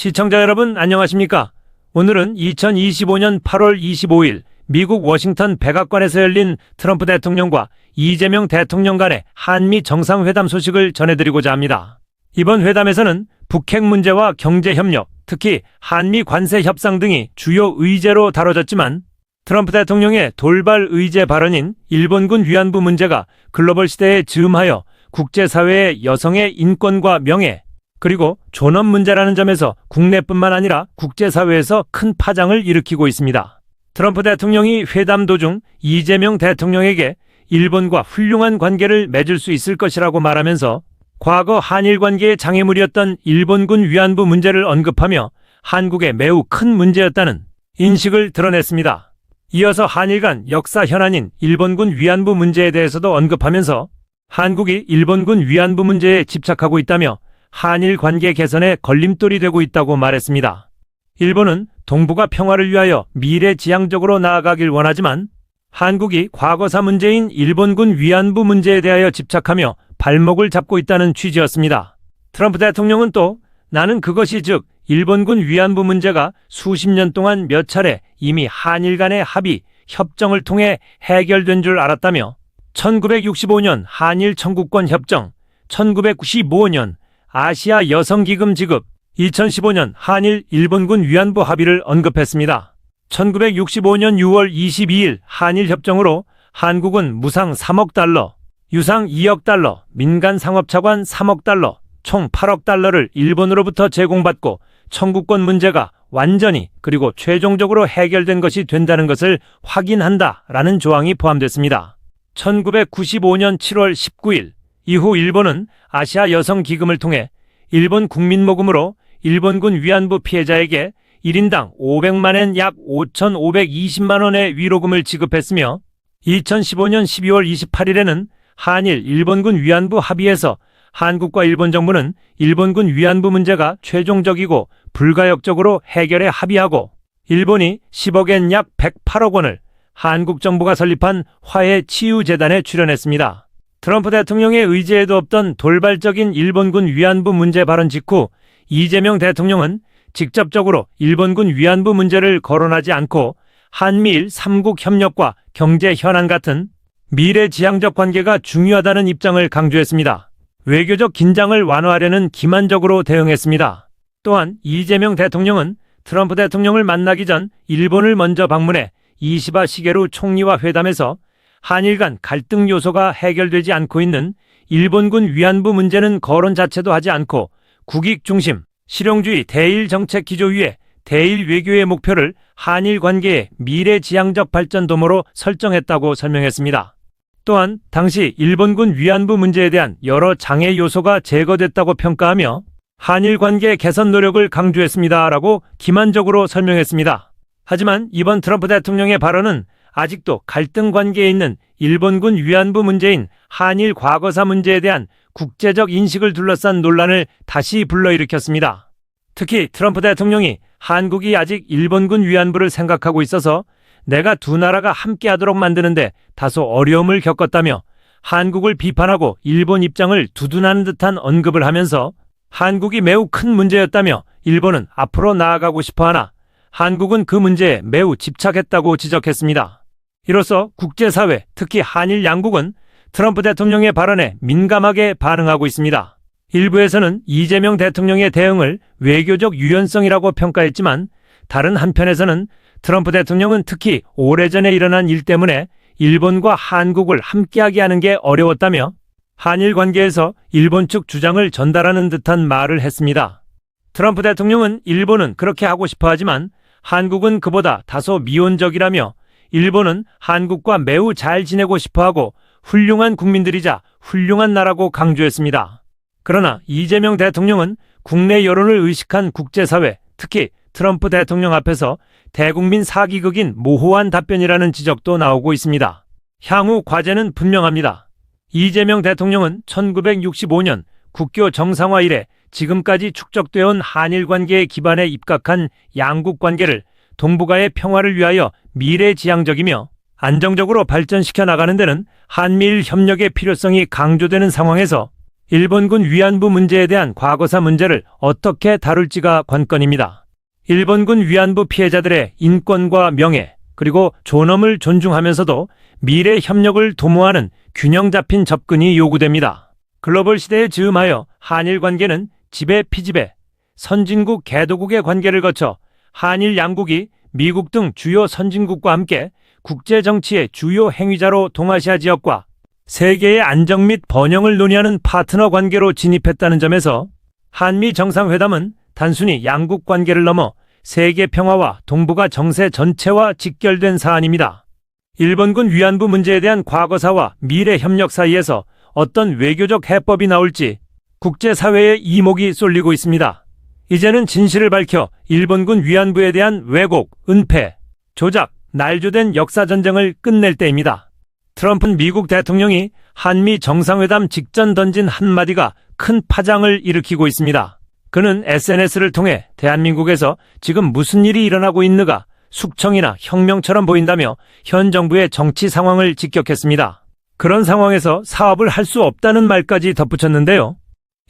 시청자 여러분 안녕하십니까? 오늘은 2025년 8월 25일 미국 워싱턴 백악관에서 열린 트럼프 대통령과 이재명 대통령 간의 한미 정상회담 소식을 전해드리고자 합니다. 이번 회담에서는 북핵 문제와 경제협력, 특히 한미 관세 협상 등이 주요 의제로 다뤄졌지만 트럼프 대통령의 돌발 의제 발언인 일본군 위안부 문제가 글로벌 시대에 즈음하여 국제사회의 여성의 인권과 명예, 그리고 존엄 문제라는 점에서 국내뿐만 아니라 국제사회에서 큰 파장을 일으키고 있습니다. 트럼프 대통령이 회담 도중 이재명 대통령에게 일본과 훌륭한 관계를 맺을 수 있을 것이라고 말하면서 과거 한일 관계의 장애물이었던 일본군 위안부 문제를 언급하며 한국에 매우 큰 문제였다는 인식을 드러냈습니다. 이어서 한일 간 역사 현안인 일본군 위안부 문제에 대해서도 언급하면서 한국이 일본군 위안부 문제에 집착하고 있다며 한일 관계 개선에 걸림돌이 되고 있다고 말했습니다. 일본은 동북아 평화를 위하여 미래지향적으로 나아가길 원하지만 한국이 과거사 문제인 일본군 위안부 문제에 대하여 집착하며 발목을 잡고 있다는 취지였습니다. 트럼프 대통령은 또 나는 그것이 즉 일본군 위안부 문제가 수십 년 동안 몇 차례 이미 한일 간의 합의, 협정을 통해 해결된 줄 알았다며 1965년 한일 청구권 협정, 1995년 아시아 여성기금 지급, 2015년 한일 일본군 위안부 합의를 언급했습니다. 1965년 6월 22일 한일 협정으로 한국은 무상 3억 달러, 유상 2억 달러, 민간 상업차관 3억 달러, 총 8억 달러를 일본으로부터 제공받고 청구권 문제가 완전히 그리고 최종적으로 해결된 것이 된다는 것을 확인한다라는 조항이 포함됐습니다. 1995년 7월 19일 이후 일본은 아시아 여성 기금을 통해 일본 국민모금으로 일본군 위안부 피해자에게 1인당 500만엔 약 5,520만 원의 위로금을 지급했으며 2015년 12월 28일에는 한일 일본군 위안부 합의에서 한국과 일본 정부는 일본군 위안부 문제가 최종적이고 불가역적으로 해결에 합의하고 일본이 10억엔 약 108억 원을 한국 정부가 설립한 화해치유재단에 출연했습니다. 트럼프 대통령의 의지에도 없던 돌발적인 일본군 위안부 문제 발언 직후 이재명 대통령은 직접적으로 일본군 위안부 문제를 거론하지 않고 한미일 3국 협력과 경제 현안 같은 미래지향적 관계가 중요하다는 입장을 강조했습니다. 외교적 긴장을 완화하려는 기만적으로 대응했습니다. 또한 이재명 대통령은 트럼프 대통령을 만나기 전 일본을 먼저 방문해 이시바 시게루 총리와 회담에서 한일 간 갈등 요소가 해결되지 않고 있는 일본군 위안부 문제는 거론 자체도 하지 않고 국익 중심, 실용주의 대일 정책 기조 위에 대일 외교의 목표를 한일 관계의 미래지향적 발전 도모로 설정했다고 설명했습니다. 또한 당시 일본군 위안부 문제에 대한 여러 장애 요소가 제거됐다고 평가하며 한일 관계 개선 노력을 강조했습니다라고 기만적으로 설명했습니다. 하지만 이번 트럼프 대통령의 발언은 아직도 갈등 관계에 있는 일본군 위안부 문제인 한일 과거사 문제에 대한 국제적 인식을 둘러싼 논란을 다시 불러일으켰습니다. 특히 트럼프 대통령이 한국이 아직 일본군 위안부를 생각하고 있어서 내가 두 나라가 함께하도록 만드는데 다소 어려움을 겪었다며 한국을 비판하고 일본 입장을 두둔하는 듯한 언급을 하면서 한국이 매우 큰 문제였다며 일본은 앞으로 나아가고 싶어하나 한국은 그 문제에 매우 집착했다고 지적했습니다. 이로써 국제사회, 특히 한일 양국은 트럼프 대통령의 발언에 민감하게 반응하고 있습니다. 일부에서는 이재명 대통령의 대응을 외교적 유연성이라고 평가했지만 다른 한편에서는 트럼프 대통령은 특히 오래전에 일어난 일 때문에 일본과 한국을 함께하게 하는 게 어려웠다며 한일 관계에서 일본 측 주장을 전달하는 듯한 말을 했습니다. 트럼프 대통령은 일본은 그렇게 하고 싶어 하지만 한국은 그보다 다소 미온적이라며 일본은 한국과 매우 잘 지내고 싶어하고 훌륭한 국민들이자 훌륭한 나라고 강조했습니다. 그러나 이재명 대통령은 국내 여론을 의식한 국제사회, 특히 트럼프 대통령 앞에서 대국민 사기극인 모호한 답변이라는 지적도 나오고 있습니다. 향후 과제는 분명합니다. 이재명 대통령은 1965년 국교 정상화 이래 지금까지 축적되어 온 한일 관계의 기반에 입각한 양국 관계를 동북아의 평화를 위하여 미래지향적이며 안정적으로 발전시켜 나가는 데는 한미일 협력의 필요성이 강조되는 상황에서 일본군 위안부 문제에 대한 과거사 문제를 어떻게 다룰지가 관건입니다. 일본군 위안부 피해자들의 인권과 명예, 그리고 존엄을 존중하면서도 미래 협력을 도모하는 균형 잡힌 접근이 요구됩니다. 글로벌 시대에 즈음하여 한일 관계는 지배 피지배, 선진국 개도국의 관계를 거쳐 한일 양국이 미국 등 주요 선진국과 함께 국제 정치의 주요 행위자로 동아시아 지역과 세계의 안정 및 번영을 논의하는 파트너 관계로 진입했다는 점에서 한미 정상회담은 단순히 양국 관계를 넘어 세계 평화와 동북아 정세 전체와 직결된 사안입니다. 일본군 위안부 문제에 대한 과거사와 미래 협력 사이에서 어떤 외교적 해법이 나올지 국제사회에 이목이 쏠리고 있습니다. 이제는 진실을 밝혀 일본군 위안부에 대한 왜곡, 은폐, 조작, 날조된 역사전쟁을 끝낼 때입니다. 트럼프 미국 대통령이 한미 정상회담 직전 던진 한마디가 큰 파장을 일으키고 있습니다. 그는 SNS를 통해 대한민국에서 지금 무슨 일이 일어나고 있는가, 숙청이나 혁명처럼 보인다며 현 정부의 정치 상황을 직격했습니다. 그런 상황에서 사업을 할 수 없다는 말까지 덧붙였는데요.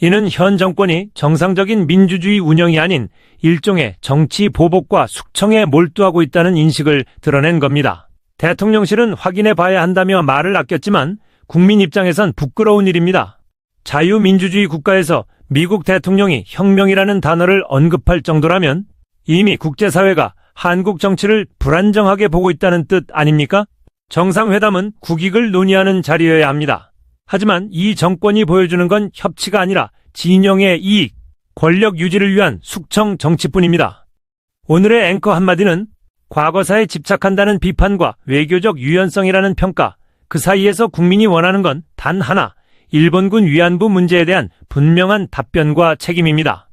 이는 현 정권이 정상적인 민주주의 운영이 아닌 일종의 정치 보복과 숙청에 몰두하고 있다는 인식을 드러낸 겁니다. 대통령실은 확인해 봐야 한다며 말을 아꼈지만 국민 입장에선 부끄러운 일입니다. 자유민주주의 국가에서 미국 대통령이 혁명이라는 단어를 언급할 정도라면 이미 국제사회가 한국 정치를 불안정하게 보고 있다는 뜻 아닙니까? 정상회담은 국익을 논의하는 자리여야 합니다. 하지만 이 정권이 보여주는 건 협치가 아니라 진영의 이익, 권력 유지를 위한 숙청 정치뿐입니다. 오늘의 앵커 한마디는 과거사에 집착한다는 비판과 외교적 유연성이라는 평가, 그 사이에서 국민이 원하는 건 단 하나, 일본군 위안부 문제에 대한 분명한 답변과 책임입니다.